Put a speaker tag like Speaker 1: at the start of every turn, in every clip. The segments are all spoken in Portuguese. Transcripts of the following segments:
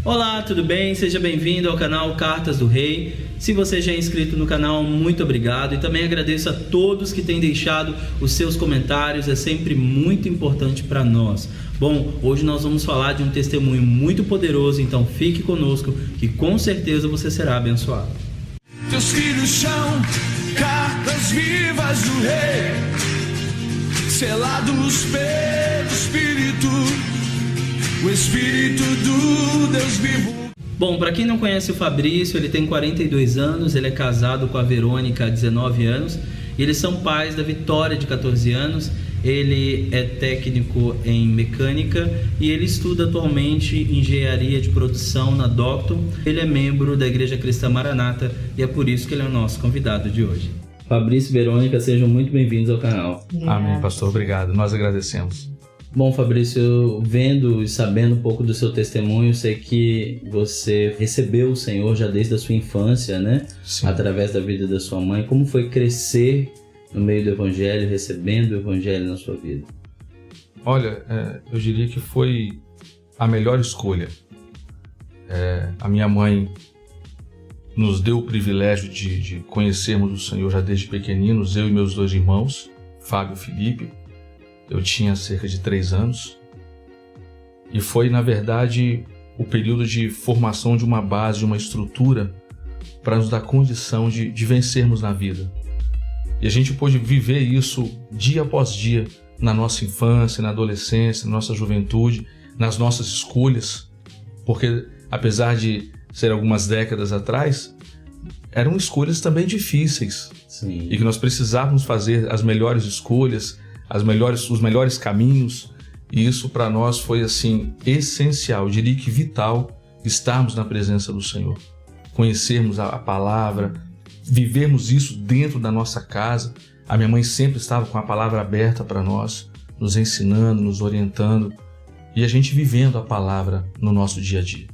Speaker 1: Olá, tudo bem? Seja bem-vindo ao canal Cartas do Rei. Se você já é inscrito no canal, muito obrigado. E também agradeço a todos que têm deixado os seus comentários, é sempre muito importante para nós. Bom, hoje nós vamos falar de um testemunho muito poderoso, então fique conosco que com certeza você será abençoado.
Speaker 2: Teus filhos são cartas vivas do Rei, selados pelo Espírito, o Espírito do Deus vivo.
Speaker 1: Bom, para quem não conhece o Fabrício, ele tem 42 anos, ele é casado com a Verônica há 19 anos, e eles são pais da Vitória, de 14 anos, ele é técnico em mecânica e ele estuda atualmente engenharia de produção na Docton. Ele é membro da Igreja Cristã Maranata e é por isso que ele é o nosso convidado de hoje. Fabrício e Verônica, sejam muito bem-vindos ao canal.
Speaker 3: Amém, pastor, obrigado, nós agradecemos.
Speaker 1: Bom, Fabrício, vendo e sabendo um pouco do seu testemunho, sei que você recebeu o Senhor já desde a sua infância, né?
Speaker 3: Sim.
Speaker 1: Através da vida da sua mãe. Como foi crescer no meio do Evangelho, recebendo o Evangelho na sua vida?
Speaker 3: Olha, eu diria que foi a melhor escolha. A minha mãe nos deu o privilégio de conhecermos o Senhor já desde pequeninos, eu e meus dois irmãos, Fábio e Felipe. Eu tinha cerca de 3 anos e foi, na verdade, o período de formação de uma base, de uma estrutura para nos dar condição de vencermos na vida. E a gente pôde viver isso dia após dia na nossa infância, na adolescência, na nossa juventude, nas nossas escolhas, porque apesar de ser algumas décadas atrás, eram escolhas também difíceis.
Speaker 1: Sim.
Speaker 3: E que nós precisávamos fazer as melhores escolhas, os melhores caminhos, e isso para nós foi assim essencial, eu diria que vital, estarmos na presença do Senhor, conhecermos a palavra, vivermos isso dentro da nossa casa. A minha mãe sempre estava com a palavra aberta para nós, nos ensinando, nos orientando, e a gente vivendo a palavra no nosso dia a dia.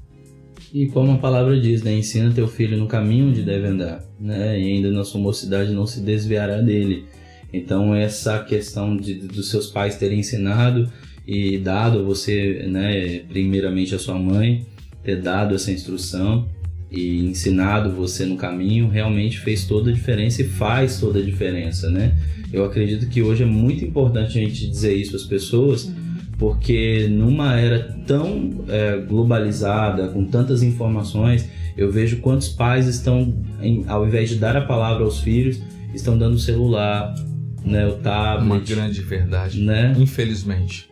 Speaker 1: E como a palavra diz, né? Ensina teu filho no caminho onde deve andar, né? E ainda na sua mocidade não se desviará dele. Então essa questão dos seus pais terem ensinado e dado a você, né, primeiramente a sua mãe, ter dado essa instrução e ensinado você no caminho, realmente fez toda a diferença e faz toda a diferença, né? Eu acredito que hoje é muito importante a gente dizer isso às pessoas, porque numa era tão globalizada, com tantas informações, eu vejo quantos pais estão, ao invés de dar a palavra aos filhos, estão dando o celular, né, o tablet.
Speaker 3: Uma grande verdade,
Speaker 1: né?
Speaker 3: Infelizmente.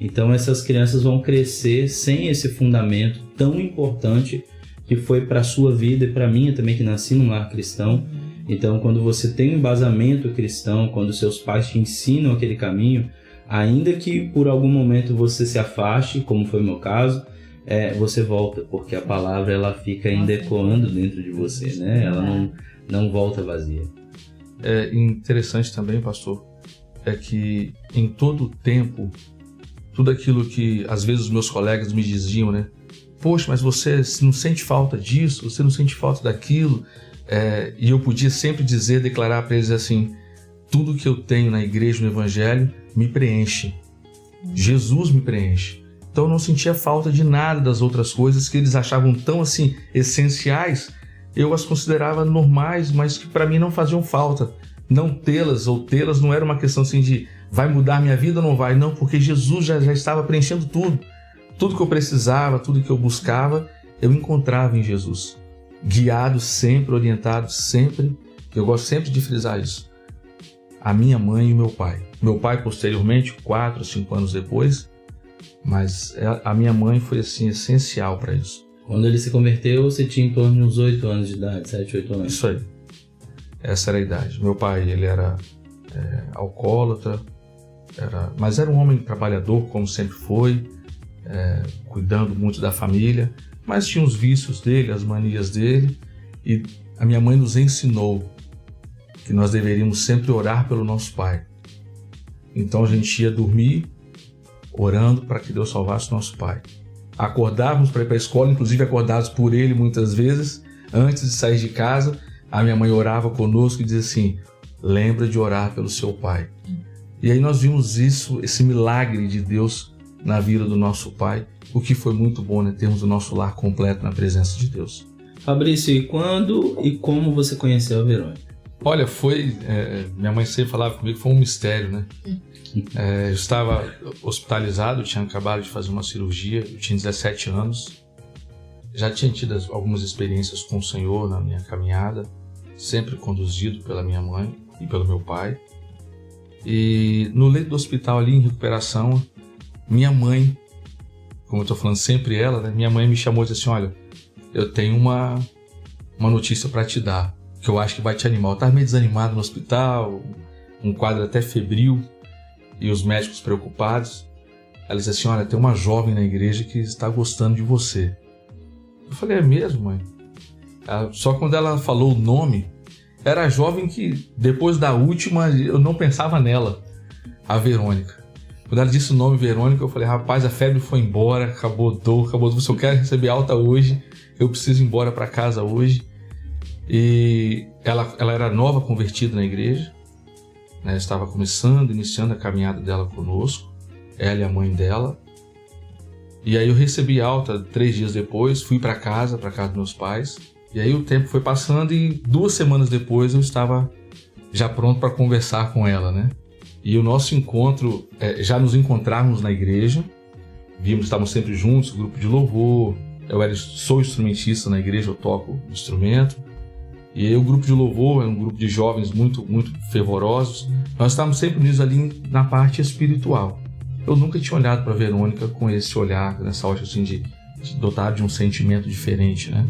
Speaker 1: Então essas crianças vão crescer sem esse fundamento tão importante que foi para a sua vida e para a minha também, que nasci num lar cristão. Então quando você tem um embasamento cristão, quando seus pais te ensinam aquele caminho, ainda que por algum momento você se afaste, como foi o meu caso, você volta, porque a palavra ela fica ainda ecoando dentro de você, né? Ela não volta vazia.
Speaker 3: É interessante também, pastor, é que em todo o tempo, tudo aquilo que às vezes os meus colegas me diziam, né? Poxa, mas você não sente falta disso, você não sente falta daquilo? E eu podia sempre declarar para eles assim, tudo que eu tenho na igreja, no evangelho, me preenche. Jesus me preenche. Então eu não sentia falta de nada das outras coisas que eles achavam tão assim essenciais. Eu as considerava normais, mas que para mim não faziam falta. Não tê-las ou tê-las não era uma questão assim de vai mudar minha vida ou não vai. Não, porque Jesus já estava preenchendo tudo. Tudo que eu precisava, tudo que eu buscava, eu encontrava em Jesus. Guiado sempre, orientado sempre. Eu gosto sempre de frisar isso. A minha mãe e o meu pai. Meu pai posteriormente, 4 ou 5 anos depois, mas a minha mãe foi assim essencial para isso.
Speaker 1: Quando ele se converteu, você tinha em torno de uns 8 anos de idade, 7, 8 anos.
Speaker 3: Isso aí. Essa era a idade. Meu pai, ele era alcoólatra, mas era um homem trabalhador, como sempre foi, cuidando muito da família, mas tinha os vícios dele, as manias dele, e a minha mãe nos ensinou que nós deveríamos sempre orar pelo nosso pai. Então a gente ia dormir orando para que Deus salvasse o nosso pai. Acordávamos para ir para a escola, inclusive acordados por ele muitas vezes, antes de sair de casa, a minha mãe orava conosco e dizia assim, lembra de orar pelo seu pai. E aí nós vimos isso, esse milagre de Deus na vida do nosso pai, o que foi muito bom, né? Termos o nosso lar completo na presença de Deus.
Speaker 1: Fabrício, e quando e como você conheceu a Verônica?
Speaker 3: Olha, minha mãe sempre falava comigo que foi um mistério, né? Eu estava hospitalizado, eu tinha acabado de fazer uma cirurgia, eu tinha 17 anos. Já tinha tido algumas experiências com o Senhor na minha caminhada, sempre conduzido pela minha mãe e pelo meu pai. E no leito do hospital ali, em recuperação, minha mãe, como eu estou falando sempre ela, né? Minha mãe me chamou e disse assim, olha, eu tenho uma notícia para te dar, que eu acho que vai te animar. Eu estava meio desanimado no hospital, um quadro até febril, e os médicos preocupados. Ela disse assim, olha, tem uma jovem na igreja que está gostando de você. Eu falei, é mesmo, mãe? Só quando ela falou o nome, era a jovem que, depois da última, eu não pensava nela, a Verônica. Quando ela disse o nome Verônica, eu falei, rapaz, a febre foi embora, acabou a dor, acabou tudo. Se eu quero receber alta hoje, eu preciso ir embora para casa hoje. E ela era nova convertida na igreja, né? Estava iniciando a caminhada dela conosco, ela e a mãe dela. E aí eu recebi alta 3 dias depois, fui para casa dos meus pais. E aí o tempo foi passando e 2 semanas depois eu estava já pronto para conversar com ela, né? E o nosso encontro, já nos encontrarmos na igreja, estávamos sempre juntos, grupo de louvor. Sou instrumentista na igreja, eu toco instrumento. E aí o grupo de louvor é um grupo de jovens muito, muito fervorosos. Nós estávamos sempre unidos ali na parte espiritual. Eu nunca tinha olhado para a Verônica com esse olhar, nessa ótica assim, de dotar de um sentimento diferente, né?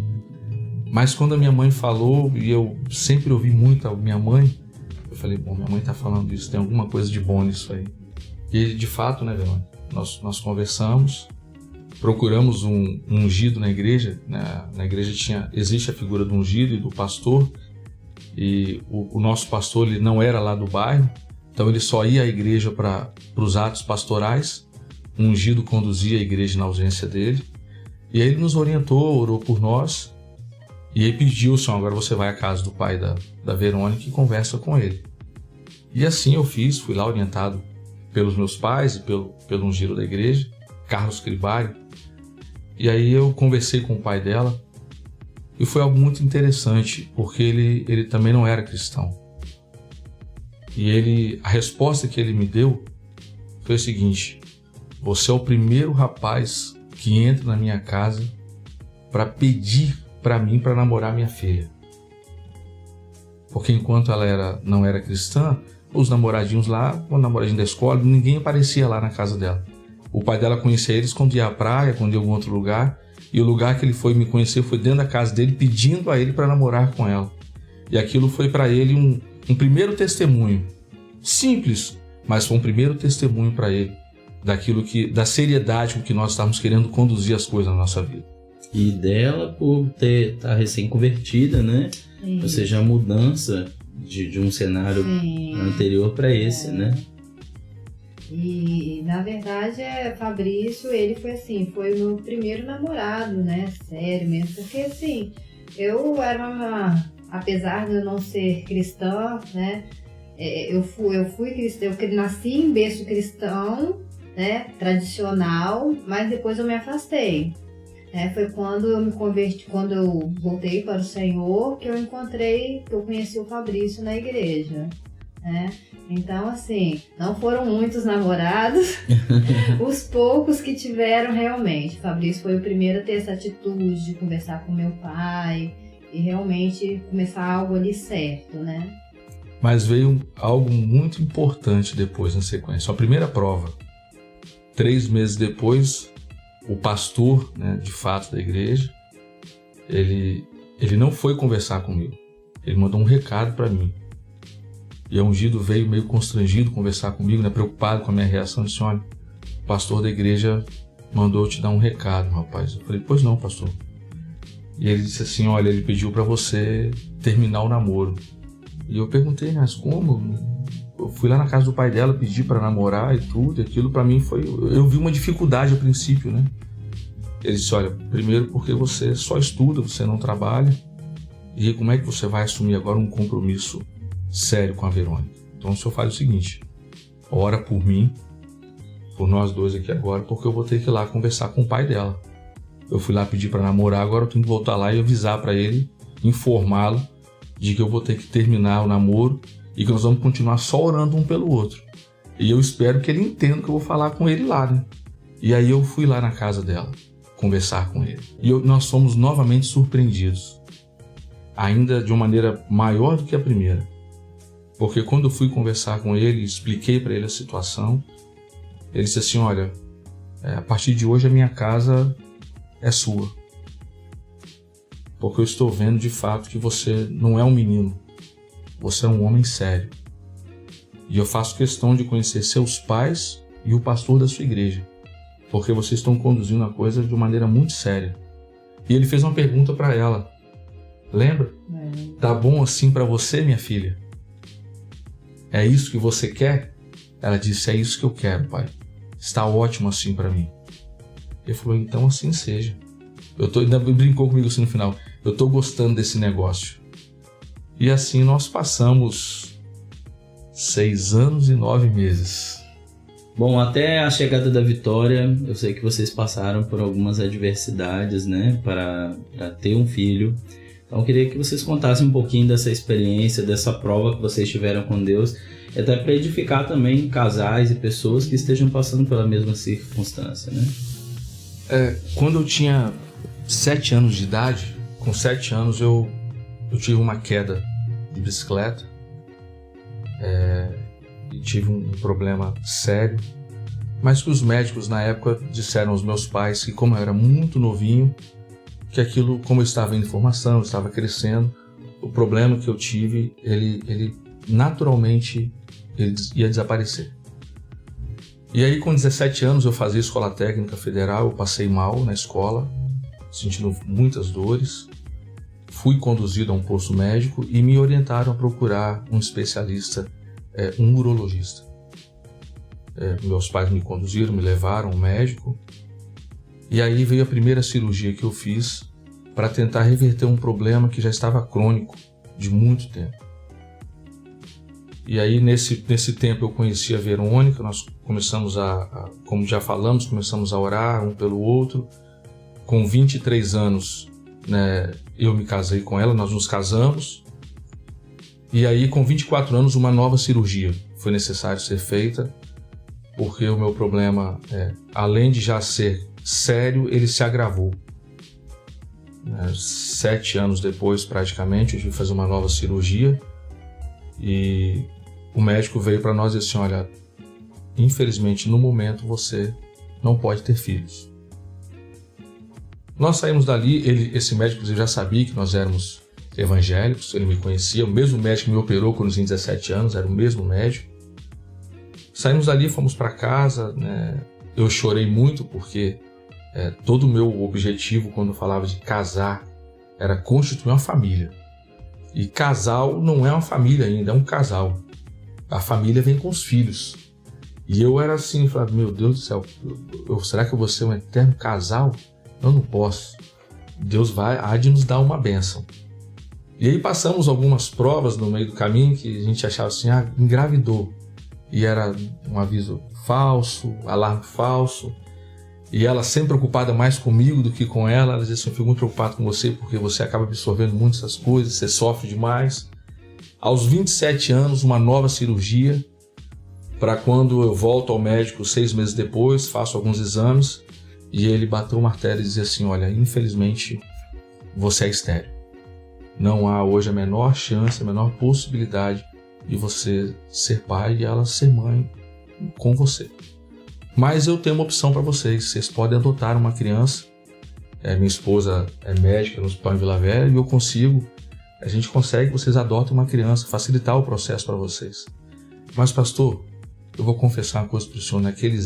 Speaker 3: Mas quando a minha mãe falou, e eu sempre ouvi muito a minha mãe, eu falei, bom, minha mãe está falando isso, tem alguma coisa de bom nisso aí. E de fato, né, Verônica, nós conversamos, procuramos um ungido na igreja, né? Na igreja existe a figura do ungido e do pastor, e o nosso pastor ele não era lá do bairro, então ele só ia à igreja para os atos pastorais, o ungido conduzia a igreja na ausência dele, e aí ele nos orientou, orou por nós, e aí pediu, Senhor, agora você vai à casa do pai da Verônica e conversa com ele. E assim eu fiz, fui lá orientado pelos meus pais e pelo ungido da igreja, Carlos Cribário. E aí eu conversei com o pai dela e foi algo muito interessante, porque ele também não era cristão. E a resposta que ele me deu foi o seguinte: você é o primeiro rapaz que entra na minha casa para pedir para mim para namorar minha filha. Porque enquanto ela não era cristã, os namoradinhos lá, o namoradinho da escola, ninguém aparecia lá na casa dela. O pai dela conhecia eles quando ia à praia, quando ia a algum outro lugar, e o lugar que ele foi me conhecer foi dentro da casa dele, pedindo a ele para namorar com ela. E aquilo foi para ele um primeiro testemunho, simples, mas foi um primeiro testemunho para ele da seriedade com que nós estávamos querendo conduzir as coisas na nossa vida.
Speaker 1: E dela por estar recém-convertida, né? Ou seja, a mudança de um cenário anterior para esse, né?
Speaker 4: E na verdade, Fabrício, ele foi assim, foi o meu primeiro namorado, né? Sério mesmo, porque assim, eu era apesar de eu não ser cristã, né? Eu fui cristã, eu nasci em berço cristão, né? Tradicional, mas depois eu me afastei. Foi quando eu me converti, quando eu voltei para o Senhor, que eu conheci o Fabrício na igreja, né? Então, assim, não foram muitos namorados, os poucos que tiveram realmente. O Fabrício foi o primeiro a ter essa atitude de conversar com meu pai e realmente começar algo ali certo, né?
Speaker 3: Mas veio algo muito importante depois, na sequência. A primeira prova, 3 meses depois, o pastor, né, de fato da igreja, ele não foi conversar comigo. Ele mandou um recado para mim. E a ungido veio meio constrangido conversar comigo, né, preocupado com a minha reação. Disse: olha, o pastor da igreja mandou eu te dar um recado, rapaz. Eu falei: pois não, pastor. E ele disse assim: olha, ele pediu para você terminar o namoro. E eu perguntei: mas como? Eu fui lá na casa do pai dela, pedi para namorar e tudo, e aquilo para mim foi... Eu vi uma dificuldade a princípio, né? Ele disse: olha, primeiro porque você só estuda, você não trabalha, e como é que você vai assumir agora um compromisso sério com a Verônica? Então o senhor faz o seguinte: ora por mim, por nós dois aqui agora, porque eu vou ter que ir lá conversar com o pai dela. Eu fui lá pedir para namorar, agora eu tenho que voltar lá e avisar para ele, informá-lo de que eu vou ter que terminar o namoro e que nós vamos continuar só orando um pelo outro. E eu espero que ele entenda que eu vou falar com ele lá, né? E aí eu fui lá na casa dela conversar com ele. E nós fomos novamente surpreendidos, ainda de uma maneira maior do que a primeira. Porque quando eu fui conversar com ele, expliquei para ele a situação, ele disse assim, olha, a partir de hoje a minha casa é sua. Porque eu estou vendo de fato que você não é um menino, você é um homem sério. E eu faço questão de conhecer seus pais e o pastor da sua igreja, porque vocês estão conduzindo a coisa de maneira muito séria. E ele fez uma pergunta para ela, lembra? Tá bom assim para você, minha filha? É isso que você quer? Ela disse, é isso que eu quero, pai. Está ótimo assim para mim. Ele falou, então assim seja. Ainda brincou comigo assim no final. Eu estou gostando desse negócio. E assim nós passamos 6 anos e 9 meses.
Speaker 1: Bom, até a chegada da vitória, eu sei que vocês passaram por algumas adversidades, né, para ter um filho. Então eu queria que vocês contassem um pouquinho dessa experiência, dessa prova que vocês tiveram com Deus, e até para edificar também casais e pessoas que estejam passando pela mesma circunstância, né?
Speaker 3: Quando eu tinha 7 anos de idade, com 7 anos eu tive uma queda de bicicleta e tive um problema sério, mas que os médicos na época disseram aos meus pais que, como eu era muito novinho, que aquilo, como eu estava em formação, eu estava crescendo, o problema que eu tive, ele naturalmente ele ia desaparecer. E aí com 17 anos eu fazia escola técnica federal, eu passei mal na escola, sentindo muitas dores, fui conduzido a um posto médico e me orientaram a procurar um especialista, um urologista. Meus pais me conduziram, me levaram ao médico, e aí veio a primeira cirurgia que eu fiz para tentar reverter um problema que já estava crônico de muito tempo. E aí nesse tempo eu conheci a Verônica, nós começamos como já falamos, começamos a orar um pelo outro. Com 23 anos, né, eu me casei com ela, nós nos casamos. E aí com 24 anos uma nova cirurgia foi necessário ser feita, porque o meu problema, além de já ser sério, ele se agravou. 7 anos depois, praticamente, eu tive que fazer uma nova cirurgia e o médico veio para nós e disse, olha, infelizmente no momento você não pode ter filhos. Nós saímos dali, esse médico já sabia que nós éramos evangélicos, ele me conhecia, o mesmo médico que me operou quando eu tinha 17 anos, era o mesmo médico. Saímos dali, fomos para casa, né? Eu chorei muito porque todo o meu objetivo quando eu falava de casar era constituir uma família. E casal não é uma família ainda, é um casal. A família vem com os filhos. E eu era assim, falava, meu Deus do céu, será que eu vou ser um eterno casal? Eu não posso. Deus há de nos dar uma bênção. E aí passamos algumas provas no meio do caminho que a gente achava assim, engravidou. E era um aviso falso, alarme falso. E ela sempre preocupada mais comigo do que com ela. Ela dizia assim, eu fico muito preocupado com você porque você acaba absorvendo muito essas coisas, você sofre demais. Aos 27 anos, uma nova cirurgia, para quando eu volto ao médico 6 meses depois, faço alguns exames, e ele bateu o martelo e dizia assim, olha, infelizmente você é estéril. Não há hoje a menor chance, a menor possibilidade de você ser pai e ela ser mãe com você. Mas eu tenho uma opção para vocês podem adotar uma criança. Minha esposa é médica no Hospital em Vila Velha e a gente consegue, vocês adotam uma criança, facilitar o processo para vocês. Mas pastor, eu vou confessar uma coisa para o senhor, naquele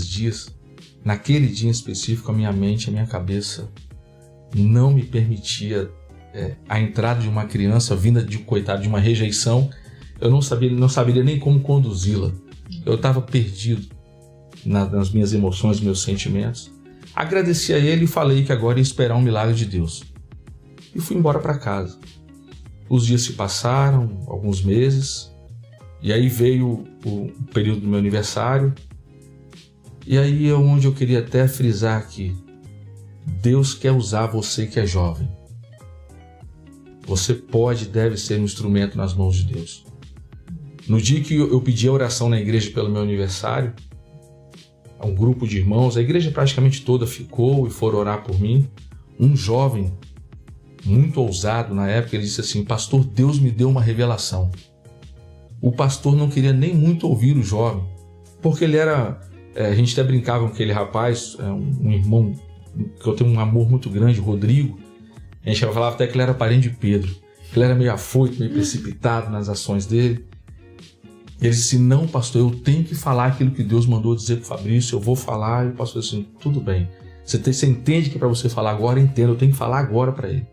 Speaker 3: dia em específico, a minha mente, a minha cabeça não me permitia a entrada de uma criança vinda de uma rejeição. Eu não saberia nem como conduzi-la. Eu estava perdido nas minhas emoções, meus sentimentos. Agradeci a ele e falei que agora ia esperar um milagre de Deus. E fui embora para casa. Os dias se passaram, alguns meses, e aí veio o período do meu aniversário, E aí é onde eu queria até frisar aqui. Deus quer usar você que é jovem. Você pode e deve ser um instrumento nas mãos de Deus. No dia que eu pedi a oração na igreja pelo meu aniversário, um grupo de irmãos, a igreja praticamente toda ficou e foram orar por mim. Um jovem, muito ousado na época, ele disse assim: pastor, Deus me deu uma revelação. O pastor não queria nem muito ouvir o jovem, porque ele era... a gente até brincava com aquele rapaz, um irmão que eu tenho um amor muito grande, Rodrigo. A gente falava até que ele era parente de Pedro. Ele era meio afoito, meio precipitado nas ações dele. Ele disse: não, pastor, eu tenho que falar aquilo que Deus mandou dizer para o Fabrício, eu vou falar. E o pastor disse assim: tudo bem, você entende que para você falar agora, entenda, eu tenho que falar agora para ele.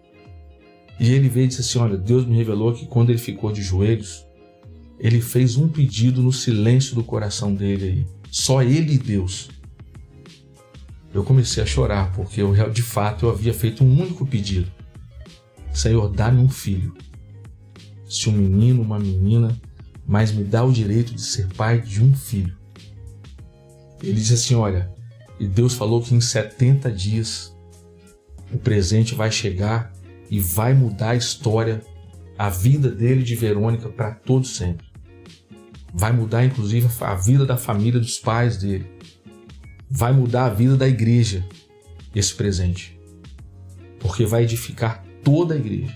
Speaker 3: E ele veio e disse assim: olha, Deus me revelou que quando ele ficou de joelhos, ele fez um pedido no silêncio do coração dele aí. Só ele e Deus. Eu comecei a chorar, porque de fato eu havia feito um único pedido: Senhor, dá-me um filho. Se um menino, uma menina, mas me dá o direito de ser pai de um filho. Ele disse assim: olha, e Deus falou que em 70 dias o presente vai chegar e vai mudar a história, a vida dele e de Verônica para todo sempre. Vai mudar inclusive a vida da família dos pais dele. Vai mudar a vida da igreja, esse presente. Porque vai edificar toda a igreja.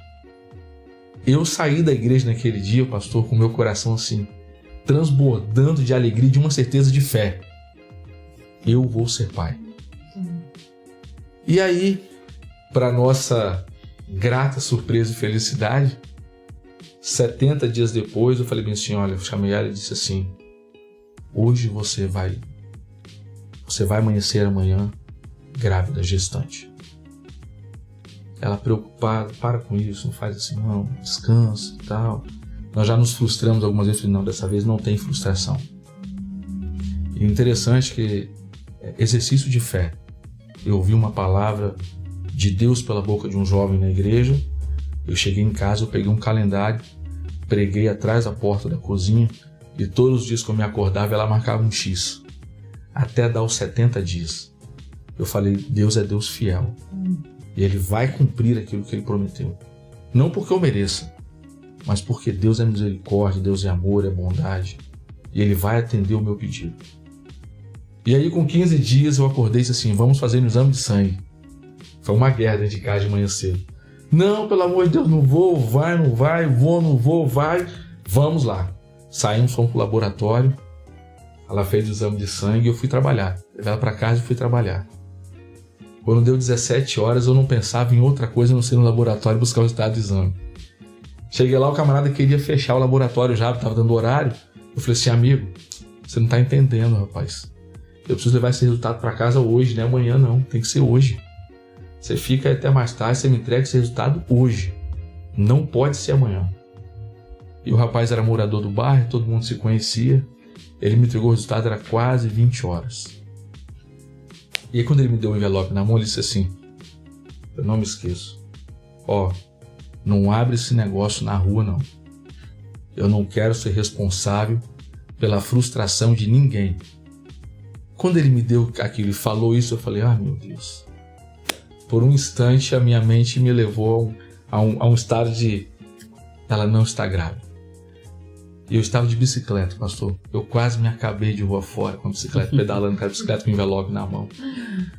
Speaker 3: Eu saí da igreja naquele dia, pastor, com meu coração assim, transbordando de alegria e de uma certeza de fé. Eu vou ser pai. E aí, para nossa grata surpresa e felicidade, 70 dias depois, eu falei bem assim: olha, eu chamei ela e disse assim: hoje você vai amanhecer amanhã grávida, gestante. Ela preocupada: para com isso, não faz assim não, descansa e tal. Nós já nos frustramos algumas vezes, não, dessa vez não tem frustração. E interessante que exercício de fé. Eu ouvi uma palavra de Deus pela boca de um jovem na igreja. Eu cheguei em casa, eu peguei um calendário, preguei atrás da porta da cozinha e todos os dias que eu me acordava ela marcava um X. Até dar os 70 dias. Eu falei: Deus é Deus fiel. E Ele vai cumprir aquilo que Ele prometeu. Não porque eu mereça, mas porque Deus é misericórdia, Deus é amor, é bondade. E Ele vai atender o meu pedido. E aí com 15 dias eu acordei e disse assim: vamos fazer um exame de sangue. Foi uma guerra dentro de casa de manhã cedo. Não, pelo amor de Deus, não vou, vai, não vai, vou, não vou, vai. Vamos lá. Saímos, fomos pro laboratório. Ela fez o exame de sangue e eu fui trabalhar. Levei ela para casa e fui trabalhar. Quando deu 17 horas, eu não pensava em outra coisa a não ser no laboratório buscar o resultado do exame. Cheguei lá, o camarada queria fechar o laboratório já, estava dando horário. Eu falei assim: amigo, você não está entendendo, rapaz. Eu preciso levar esse resultado para casa hoje, não é amanhã não, tem que ser hoje. Você fica até mais tarde, você me entrega esse resultado hoje. Não pode ser amanhã. E o rapaz era morador do bairro, todo mundo se conhecia. Ele me entregou o resultado, era quase 20 horas. E aí quando ele me deu o envelope na mão, ele disse assim: eu não me esqueço. Ó, não abre esse negócio na rua não. Eu não quero ser responsável pela frustração de ninguém. Quando ele me deu aquilo e falou isso, eu falei: ah, meu Deus. Por um instante a minha mente me levou a um estado de: ela não está grávida. E eu estava de bicicleta, pastor. Eu quase me acabei de rua fora com a bicicleta, pedalando com a bicicleta com o envelope na mão.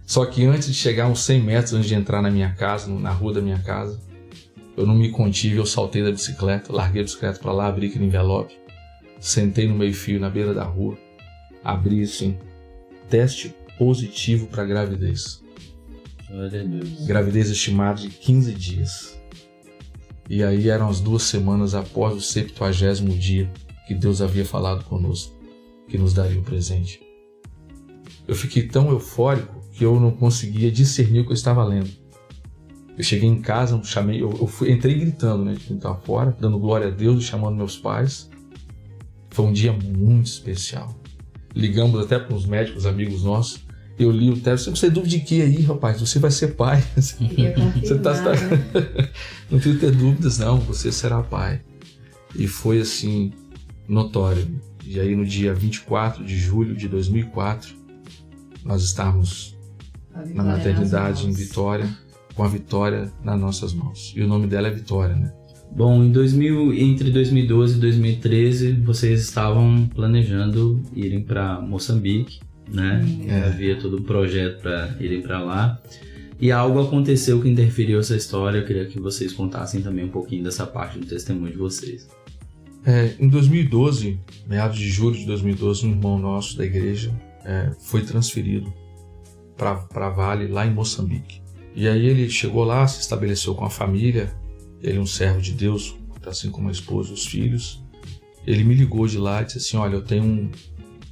Speaker 3: Só que antes de chegar uns 100 metros, antes de entrar na minha casa, na rua da minha casa, eu não me contive, eu saltei da bicicleta, larguei a bicicleta para lá, abri aquele envelope, sentei no meio-fio, na beira da rua, abri assim: teste positivo para gravidez. Gravidez estimada de 15 dias. E aí eram as 2 semanas após o 70º dia que Deus havia falado conosco, que nos daria o presente. Eu fiquei tão eufórico que eu não conseguia discernir o que eu estava lendo. Eu cheguei em casa, entrei gritando, de quintal fora, dando glória a Deus e chamando meus pais. Foi um dia muito especial. Ligamos até para uns médicos amigos nossos. Eu li o texto: você dúvida de que aí, rapaz? Você vai ser pai. Você tá... Não tenho ter dúvidas, não. Você será pai. E foi assim, notório. E aí no dia 24 de julho de 2004, nós estarmos na maternidade em Vitória, com a Vitória nas nossas mãos. E o nome dela é Vitória, né?
Speaker 1: Bom, entre 2012 e 2013, vocês estavam planejando irem para Moçambique, né? Havia todo um projeto para irem para lá. E algo aconteceu que interferiu essa história. Eu queria que vocês contassem também um pouquinho dessa parte do testemunho de vocês.
Speaker 3: Em 2012, meados de julho de 2012, um irmão nosso da igreja foi transferido para Vale, lá em Moçambique. E aí ele chegou lá, se estabeleceu com a família. Ele é um servo de Deus, assim como a esposa e os filhos. Ele me ligou de lá e disse assim: olha, eu tenho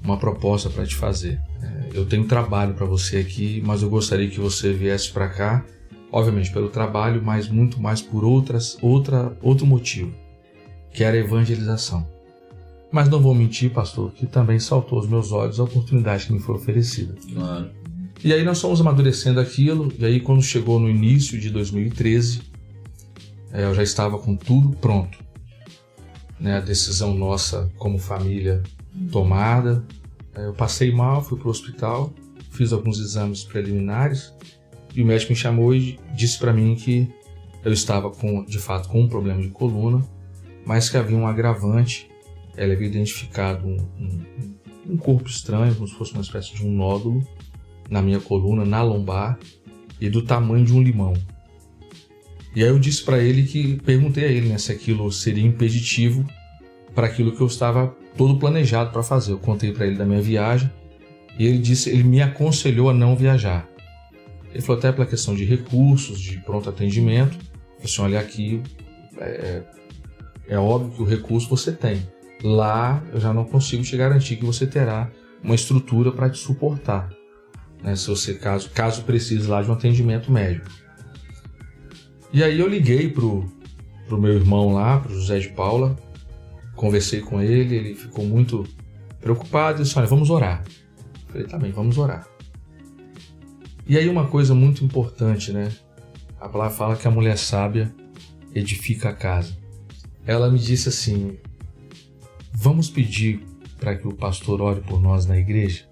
Speaker 3: uma proposta para te fazer. Eu tenho trabalho para você aqui, mas eu gostaria que você viesse para cá, obviamente pelo trabalho, mas muito mais por outro motivo, que era a evangelização. Mas não vou mentir, pastor, que também saltou aos meus olhos a oportunidade que me foi oferecida.
Speaker 1: Claro.
Speaker 3: E aí nós fomos amadurecendo aquilo, e aí quando chegou no início de 2013, eu já estava com tudo pronto, né? A decisão nossa como família tomada. Eu passei mal, fui para o hospital, fiz alguns exames preliminares e o médico me chamou e disse para mim que eu estava de fato com um problema de coluna, mas que havia um agravante. Ela havia identificado um corpo estranho, como se fosse uma espécie de um nódulo na minha coluna, na lombar, e do tamanho de um limão. E aí eu disse para ele perguntei a ele, né, se aquilo seria impeditivo para aquilo que eu estava todo planejado para fazer. Eu contei para ele da minha viagem e ele me aconselhou a não viajar. Ele falou até pela questão de recursos, de pronto atendimento. Ele falou assim: olha, aqui é óbvio que o recurso você tem. Lá eu já não consigo te garantir que você terá uma estrutura para te suportar, né, se você caso precise lá de um atendimento médico. E aí eu liguei pro meu irmão lá, pro José de Paula, conversei com ele, ele ficou muito preocupado e disse: olha, vamos orar. Eu falei: tá bem, vamos orar. E aí uma coisa muito importante, né? A palavra fala que a mulher sábia edifica a casa. Ela me disse assim: vamos pedir para que o pastor ore por nós na igreja?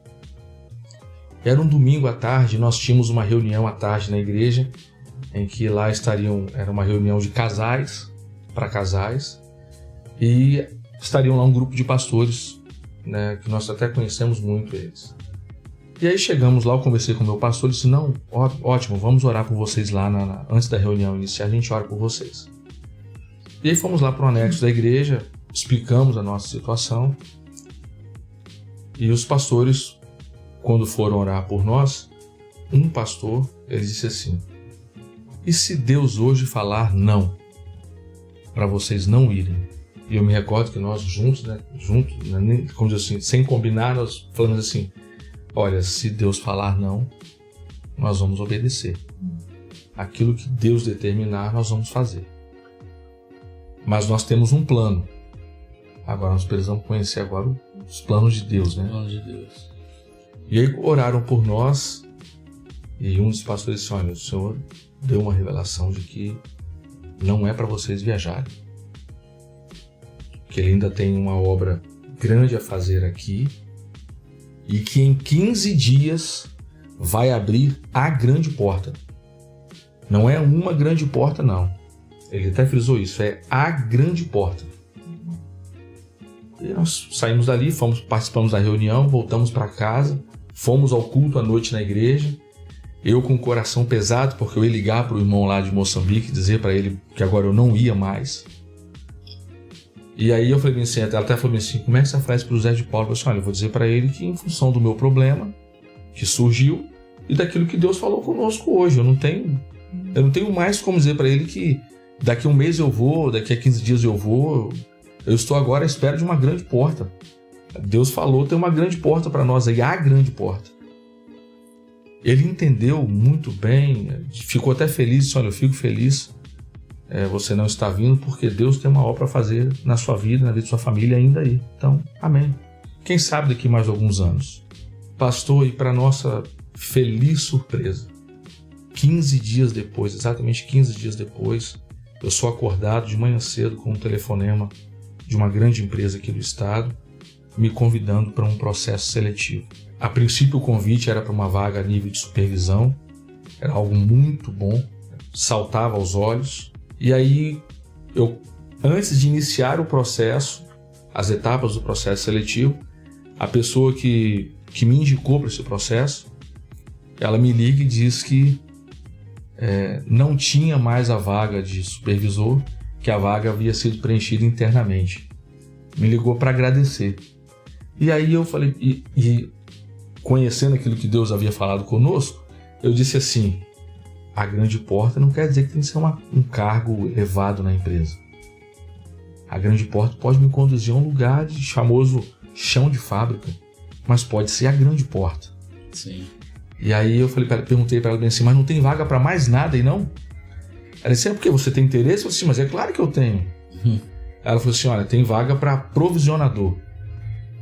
Speaker 3: Era um domingo à tarde, nós tínhamos uma reunião à tarde na igreja, em que lá era uma reunião de casais, para casais, e estariam lá um grupo de pastores, né, que nós até conhecemos muito eles. E aí chegamos lá, eu conversei com o meu pastor e disse: não, ótimo, vamos orar por vocês lá, antes da reunião iniciar, a gente ora por vocês. E aí fomos lá para o anexo da igreja, explicamos a nossa situação, e os pastores, quando foram orar por nós, um pastor, ele disse assim: e se Deus hoje falar não, para vocês não irem? E eu me recordo que nós juntos, como diz assim, sem combinar, nós falamos assim: olha, se Deus falar não, nós vamos obedecer. Aquilo que Deus determinar, nós vamos fazer. Mas nós temos um plano. Agora nós precisamos conhecer agora os planos de Deus, né?
Speaker 1: Planos de Deus.
Speaker 3: E aí oraram por nós, e um dos pastores disse: olha, o Senhor deu uma revelação de que não é para vocês viajarem, que ele ainda tem uma obra grande a fazer aqui e que em 15 dias vai abrir a grande porta. Não é uma grande porta, não. Ele até frisou isso, é a grande porta. E nós saímos dali, participamos da reunião, voltamos para casa, fomos ao culto à noite na igreja. Eu com o coração pesado, porque eu ia ligar para o irmão lá de Moçambique e dizer para ele que agora eu não ia mais. E aí eu falei assim, ela até falou assim: como é que você faz para o José de Paula? Eu falei assim: olha, eu vou dizer para ele que em função do meu problema que surgiu e daquilo que Deus falou conosco hoje, eu não tenho mais como dizer para ele que daqui a um mês eu vou, daqui a 15 dias eu vou. Eu estou agora à espera de uma grande porta. Deus falou, tem uma grande porta para nós aí, a grande porta. Ele entendeu muito bem, ficou até feliz, disse: olha, eu fico feliz, você não está vindo, porque Deus tem uma obra para fazer na sua vida, na vida da sua família ainda aí. Então, amém. Quem sabe daqui mais alguns anos. Pastor, e para nossa feliz surpresa, 15 dias depois, exatamente 15 dias depois, eu sou acordado de manhã cedo com um telefonema de uma grande empresa aqui do estado, me convidando para um processo seletivo. A princípio o convite era para uma vaga a nível de supervisão, era algo muito bom, saltava aos olhos. E aí, antes de iniciar o processo, as etapas do processo seletivo, a pessoa que me indicou para esse processo, ela me liga e diz que não tinha mais a vaga de supervisor, que a vaga havia sido preenchida internamente. Me ligou para agradecer. E aí eu falei, e conhecendo aquilo que Deus havia falado conosco, eu disse assim: a grande porta não quer dizer que tem que ser um cargo elevado na empresa. A grande porta pode me conduzir a um lugar de famoso chão de fábrica, mas pode ser a grande porta.
Speaker 1: Sim.
Speaker 3: E aí eu perguntei para ela bem assim, mas não tem vaga para mais nada aí não? Ela disse, porque você tem interesse? Eu disse, mas é claro que eu tenho. Ela falou assim, olha, tem vaga para provisionador.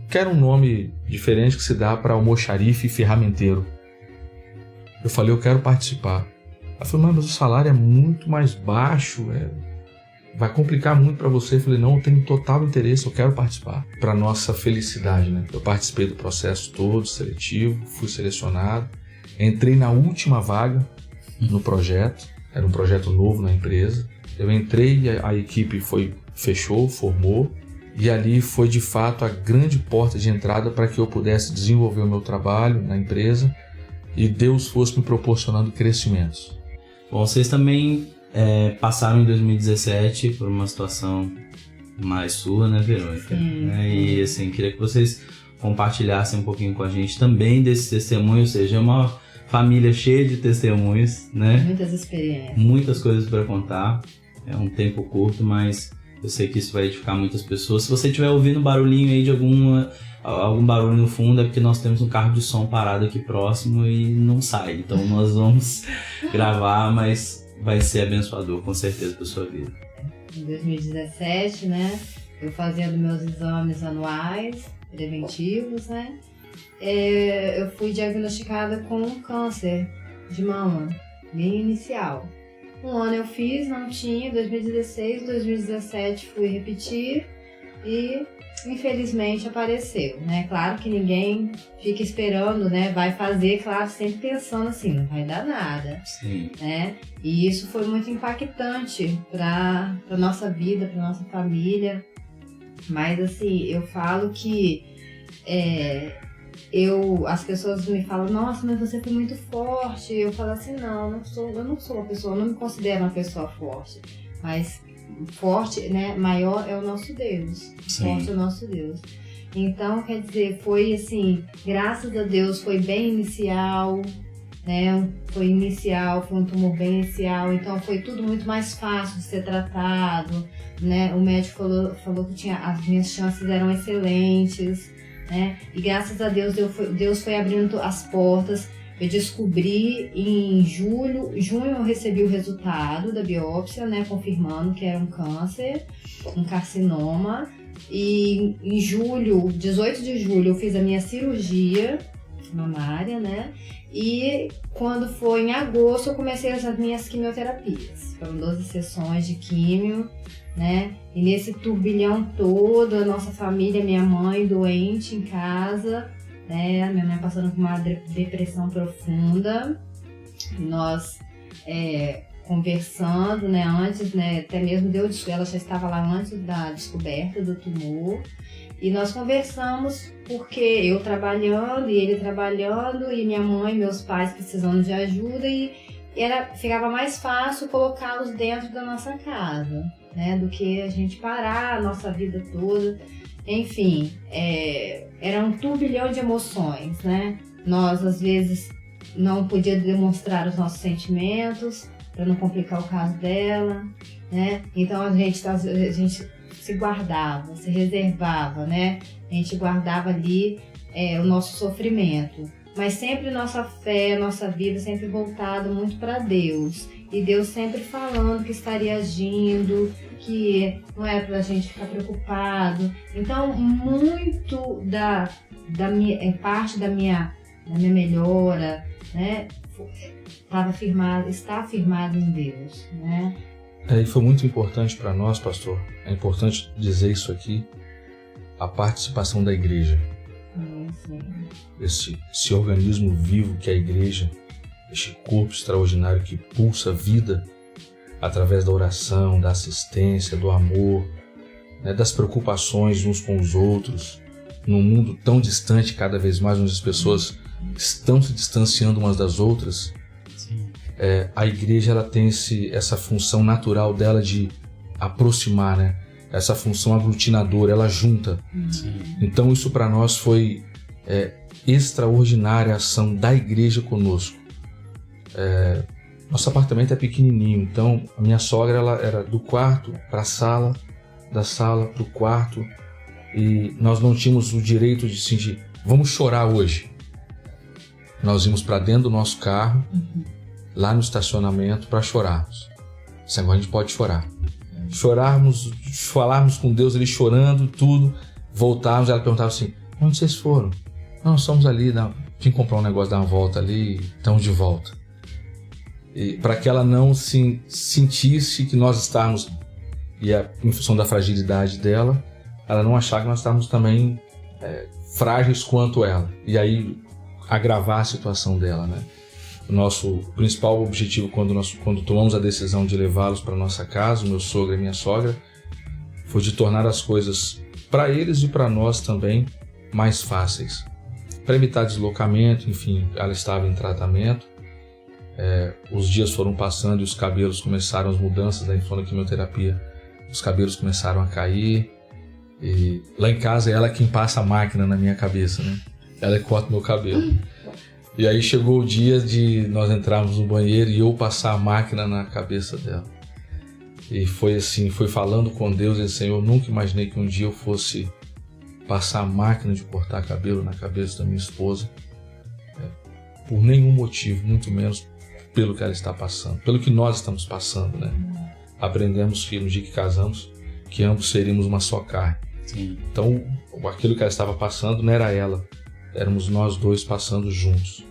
Speaker 3: Quero um nome diferente que se dá para almoxarife e ferramenteiro. Eu falei, eu quero participar. Ela falou, mas o salário é muito mais baixo, vai complicar muito para você. Eu falei, não, eu tenho total interesse, eu quero participar. Para nossa felicidade, né? Eu participei do processo todo, seletivo, fui selecionado. Entrei na última vaga no projeto, era um projeto novo na empresa. Eu entrei e a equipe fechou, formou, e ali foi de fato a grande porta de entrada para que eu pudesse desenvolver o meu trabalho na empresa e Deus fosse me proporcionando crescimentos.
Speaker 1: Bom, vocês também passaram em 2017 por uma situação mais sua, né, Verônica? E assim, queria que vocês compartilhassem um pouquinho com a gente também desse testemunho, ou seja, é uma família cheia de testemunhos, né?
Speaker 4: Muitas experiências.
Speaker 1: Muitas coisas para contar. É um tempo curto, mas eu sei que isso vai edificar muitas pessoas. Se você estiver ouvindo barulhinho aí de algum barulho no fundo, é porque nós temos um carro de som parado aqui próximo e não sai. Então nós vamos gravar, mas vai ser abençoador, com certeza, para sua vida.
Speaker 4: Em 2017, né? Eu fazendo meus exames anuais, preventivos, né? Eu fui diagnosticada com um câncer de mama, bem inicial. Um ano eu fiz, não tinha, 2016, 2017 fui repetir e infelizmente apareceu, né? Claro que ninguém fica esperando, né? Vai fazer, claro, sempre pensando assim, não vai dar nada.
Speaker 1: Sim.
Speaker 4: Né? E isso foi muito impactante para nossa vida, para nossa família. Mas assim, eu falo que as pessoas me falam, nossa, mas você foi muito forte. Eu falo assim, eu não sou uma pessoa, eu não me considero uma pessoa forte. Mas forte, né, maior é o nosso Deus.
Speaker 1: Sim.
Speaker 4: Forte é o nosso Deus. Então, quer dizer, foi assim, graças a Deus, foi bem inicial, né? Foi um tumor bem inicial, então foi tudo muito mais fácil de ser tratado, né? O médico falou que as minhas chances eram excelentes, né? E graças a Deus, Deus foi abrindo as portas. Eu descobri em junho eu recebi o resultado da biópsia, né? Confirmando que era um câncer, um carcinoma. E em julho, 18 de julho, eu fiz a minha cirurgia mamária, né? E quando foi em agosto, eu comecei as minhas quimioterapias. Foram 12 sessões de químio, né? E nesse turbilhão todo, a nossa família, minha mãe doente em casa, né? Minha mãe passando por uma depressão profunda. E nós conversando, né? Antes, né? Até mesmo ela já estava lá antes da descoberta do tumor. E nós conversamos porque eu trabalhando e ele trabalhando e minha mãe e meus pais precisando de ajuda e ficava mais fácil colocá-los dentro da nossa casa, né, do que a gente parar a nossa vida toda. Enfim, era um turbilhão de emoções, né? Nós, às vezes, não podíamos demonstrar os nossos sentimentos para não complicar o caso dela, né? Então a gente se guardava, se reservava, né? A gente guardava ali o nosso sofrimento, mas sempre nossa fé, nossa vida sempre voltada muito para Deus, e Deus sempre falando que estaria agindo, que não era pra gente ficar preocupado. Então muito da minha parte da minha melhora, né, está firmado em Deus, né?
Speaker 3: E foi muito importante para nós, pastor, é importante dizer isso aqui. a participação da igreja. Esse organismo vivo que é a igreja, este corpo extraordinário que pulsa vida através da oração, da assistência, do amor, né, das preocupações uns com os outros, num mundo tão distante cada vez mais, onde as pessoas estão se distanciando umas das outras. A igreja ela tem essa função natural dela de aproximar, né? Essa função aglutinadora, ela junta. Então isso para nós foi extraordinária a ação da igreja conosco. Nosso apartamento é pequenininho, então a minha sogra ela era do quarto para a sala, da sala para o quarto, e nós não tínhamos o direito de sentir, vamos chorar hoje. Nós íamos para dentro do nosso carro, lá no estacionamento, para chorarmos. Assim, agora a gente pode chorar. Chorarmos, falarmos com Deus ali chorando, tudo, voltarmos, ela perguntava assim, onde vocês foram? Não, nós fomos ali, vim comprar um negócio, dar uma volta ali, estamos de volta. E para que ela não sentisse que nós estávamos, e em função da fragilidade dela, ela não achar que nós estávamos também frágeis quanto ela, e aí agravar a situação dela, né? O nosso principal objetivo quando tomamos a decisão de levá-los para nossa casa, o meu sogro e minha sogra, foi de tornar as coisas para eles e para nós também mais fáceis, para evitar deslocamento. Enfim, ela estava em tratamento, os dias foram passando e os cabelos começaram, as mudanças da infonoquimioterapia, os cabelos começaram a cair, e lá em casa é ela quem passa a máquina na minha cabeça, né? Ela que corta meu cabelo. E aí chegou o dia de nós entrarmos no banheiro e eu passar a máquina na cabeça dela. E foi assim, foi falando com Deus e Senhor, eu nunca imaginei que um dia eu fosse passar a máquina de cortar cabelo na cabeça da minha esposa, por nenhum motivo, muito menos pelo que ela está passando, pelo que nós estamos passando, né? Aprendemos que no dia que casamos, que ambos seríamos uma só carne. Sim. Então, aquilo que ela estava passando não era ela, éramos nós dois passando juntos.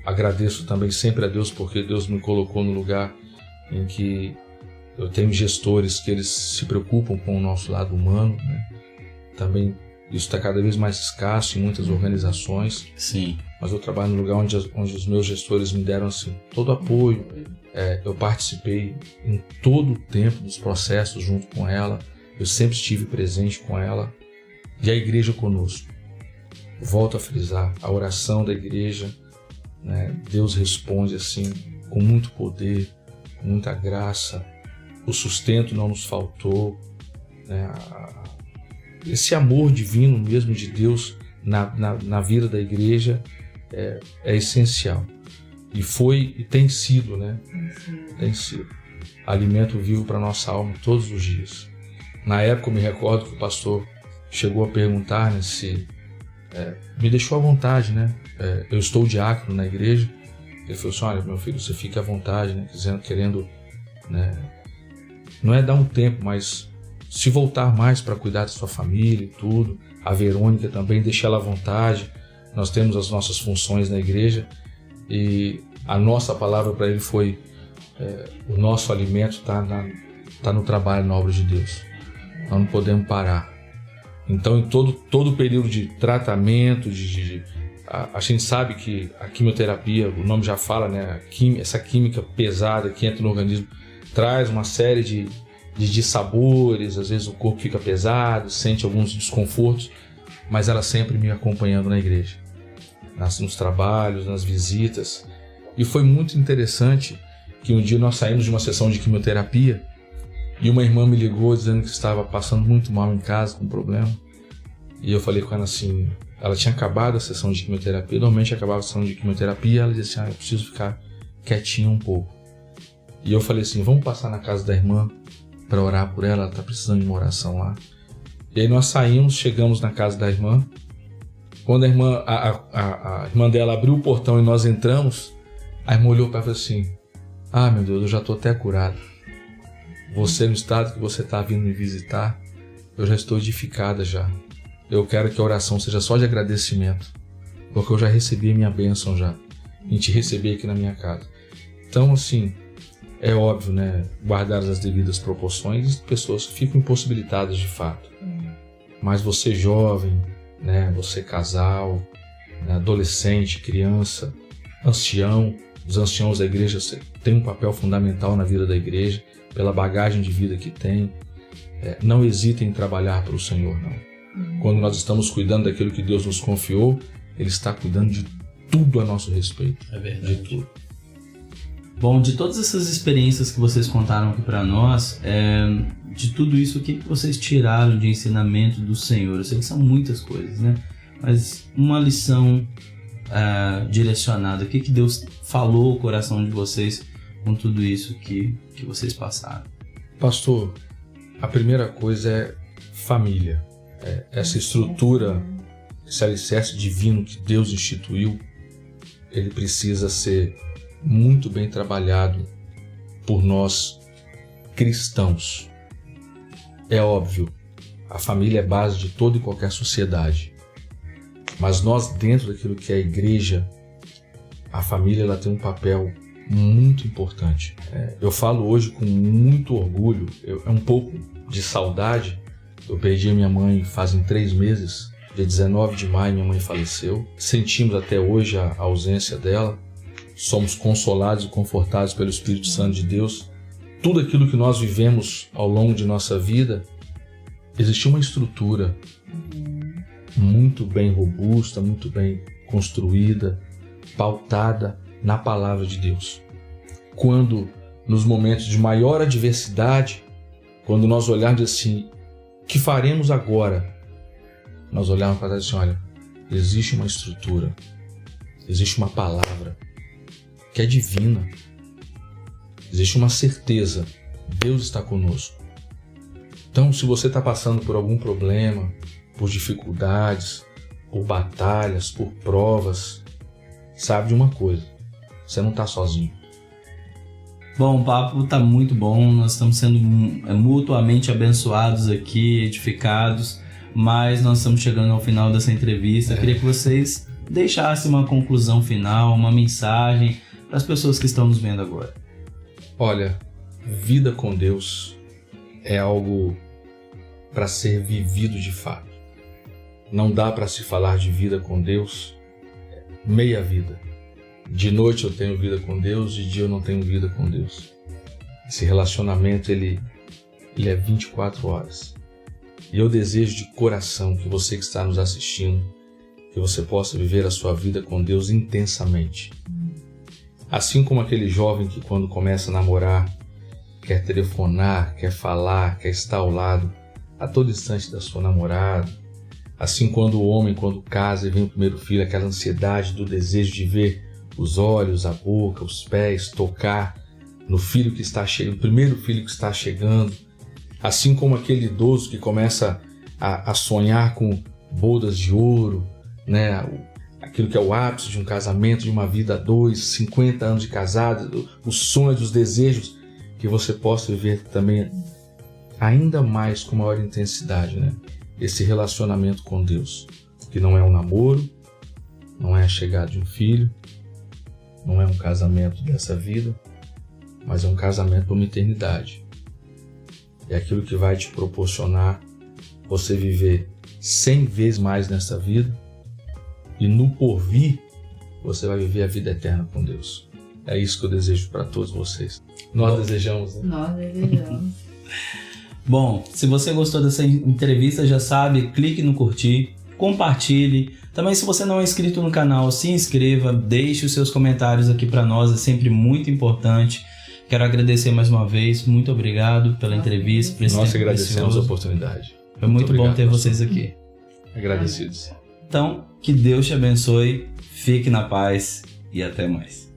Speaker 3: Agradeço também sempre a Deus, porque Deus me colocou no lugar em que eu tenho gestores que eles se preocupam com o nosso lado humano, né? Também isso está cada vez mais escasso em muitas organizações.
Speaker 1: Sim.
Speaker 3: Mas eu trabalho no lugar onde os meus gestores me deram assim, todo apoio. Eu participei em todo o tempo dos processos junto com ela. Eu sempre estive presente com ela. E a igreja conosco. Volto a frisar, a oração da igreja, né? Deus responde assim, com muito poder, com muita graça. O sustento não nos faltou, né? Esse amor divino mesmo de Deus na vida da igreja é essencial. E foi e tem sido, né? Tem sido alimento vivo para nossa alma todos os dias. Na época eu me recordo que o pastor chegou a perguntar, né, se me deixou à vontade, né? Eu estou diácono na igreja. Ele falou assim, olha, meu filho, você fica à vontade, né? Querendo, né? Não é dar um tempo, mas se voltar mais para cuidar da sua família e tudo. A Verônica também, deixa ela à vontade. Nós temos as nossas funções na igreja e a nossa palavra para ele foi o nosso alimento está no trabalho, na obra de Deus. Nós não podemos parar. Então, em todo o período de tratamento, a gente sabe que a quimioterapia, o nome já fala, né? Essa química pesada que entra no organismo traz uma série de dissabores, às vezes o corpo fica pesado, sente alguns desconfortos, mas ela sempre me acompanhando na igreja, nos trabalhos, nas visitas. E foi muito interessante que um dia nós saímos de uma sessão de quimioterapia e uma irmã me ligou dizendo que estava passando muito mal em casa com um problema. E eu falei com ela assim, ela tinha acabado a sessão de quimioterapia, normalmente acabava a sessão de quimioterapia, ela disse assim, eu preciso ficar quietinha um pouco. E eu falei assim, vamos passar na casa da irmã para orar por ela está precisando de uma oração lá. E aí nós saímos, chegamos na casa da irmã. Quando a irmã dela abriu o portão e nós entramos, a irmã olhou para ela e falou assim, meu Deus, eu já estou até curado. Você, no estado que você está vindo me visitar, eu já estou edificada já. Eu quero que a oração seja só de agradecimento, porque eu já recebi a minha bênção já, em te receber aqui na minha casa. Então, assim, é óbvio, né, guardar as devidas proporções, pessoas que ficam impossibilitadas de fato. Mas você jovem, né, você casal, né, adolescente, criança, ancião, os anciãos da igreja têm um papel fundamental na vida da igreja, pela bagagem de vida que tem. Não hesitem em trabalhar para o Senhor, não. Quando nós estamos cuidando daquilo que Deus nos confiou, Ele está cuidando de tudo a nosso respeito.
Speaker 1: É verdade.
Speaker 3: De tudo.
Speaker 1: Bom, de todas essas experiências que vocês contaram aqui para nós, de tudo isso, o que vocês tiraram de ensinamento do Senhor? Eu sei que são muitas coisas, né? Mas uma lição direcionada, o que Deus falou ao coração de vocês com tudo isso que vocês passaram?
Speaker 3: Pastor, a primeira coisa é família. Essa estrutura, esse alicerce divino que Deus instituiu, ele precisa ser muito bem trabalhado por nós cristãos. É óbvio, a família é base de toda e qualquer sociedade. Mas nós, dentro daquilo que é a igreja, a família ela tem um papel muito importante. Eu falo hoje com muito orgulho, é um pouco de saudade. Eu perdi a minha mãe fazem 3 meses, dia 19 de maio minha mãe faleceu. Sentimos até hoje a ausência dela. Somos consolados e confortados pelo Espírito Santo de Deus. Tudo aquilo que nós vivemos ao longo de nossa vida, existe uma estrutura muito bem robusta, muito bem construída, pautada na palavra de Deus. Quando, nos momentos de maior adversidade, quando nós olharmos assim, o que faremos agora? Nós olharmos para trás e assim, olha, existe uma estrutura, existe uma palavra que é divina, existe uma certeza, Deus está conosco. Então, se você está passando por algum problema, por dificuldades, por batalhas, por provas, sabe de uma coisa, você não está sozinho.
Speaker 1: Bom, o papo está muito bom, nós estamos sendo mutuamente abençoados aqui, edificados, mas nós estamos chegando ao final dessa entrevista. Eu queria que vocês deixassem uma conclusão final, uma mensagem para as pessoas que estão nos vendo agora.
Speaker 3: Olha, vida com Deus é algo para ser vivido de fato. Não dá para se falar de vida com Deus meia vida. De noite eu tenho vida com Deus, de dia eu não tenho vida com Deus. Esse relacionamento ele é 24 horas. E eu desejo de coração que você que está nos assistindo, que você possa viver a sua vida com Deus intensamente. Assim como aquele jovem que quando começa a namorar, quer telefonar, quer falar, quer estar ao lado a todo instante da sua namorada. Assim quando o homem, quando casa e vem o primeiro filho, aquela ansiedade do desejo de ver os olhos, a boca, os pés, tocar no filho que está chegando, o primeiro filho que está chegando. Assim como aquele idoso que começa a sonhar com bodas de ouro, né? Aquilo que é o ápice de um casamento, de uma vida a 2, 50 anos de casado, os sonhos, os desejos, que você possa viver também ainda mais com maior intensidade, né? Esse relacionamento com Deus, que não é um namoro, não é a chegada de um filho, não é um casamento dessa vida, mas é um casamento para uma eternidade. É aquilo que vai te proporcionar você viver 100 vezes mais nessa vida e no porvir você vai viver a vida eterna com Deus. É isso que eu desejo para todos vocês. Nós desejamos, né?
Speaker 4: Nós desejamos.
Speaker 1: Bom, se você gostou dessa entrevista, já sabe, clique no curtir, compartilhe. Também, se você não é inscrito no canal, se inscreva, deixe os seus comentários aqui para nós, é sempre muito importante. Quero agradecer mais uma vez, muito obrigado pela entrevista. Por esse
Speaker 3: Nós
Speaker 1: tempo
Speaker 3: agradecemos
Speaker 1: precioso.
Speaker 3: a oportunidade.
Speaker 1: Foi muito
Speaker 3: obrigado,
Speaker 1: bom ter
Speaker 3: pastor.
Speaker 1: vocês aqui.
Speaker 3: Agradecidos.
Speaker 1: Então, que Deus te abençoe, fique na paz e até mais.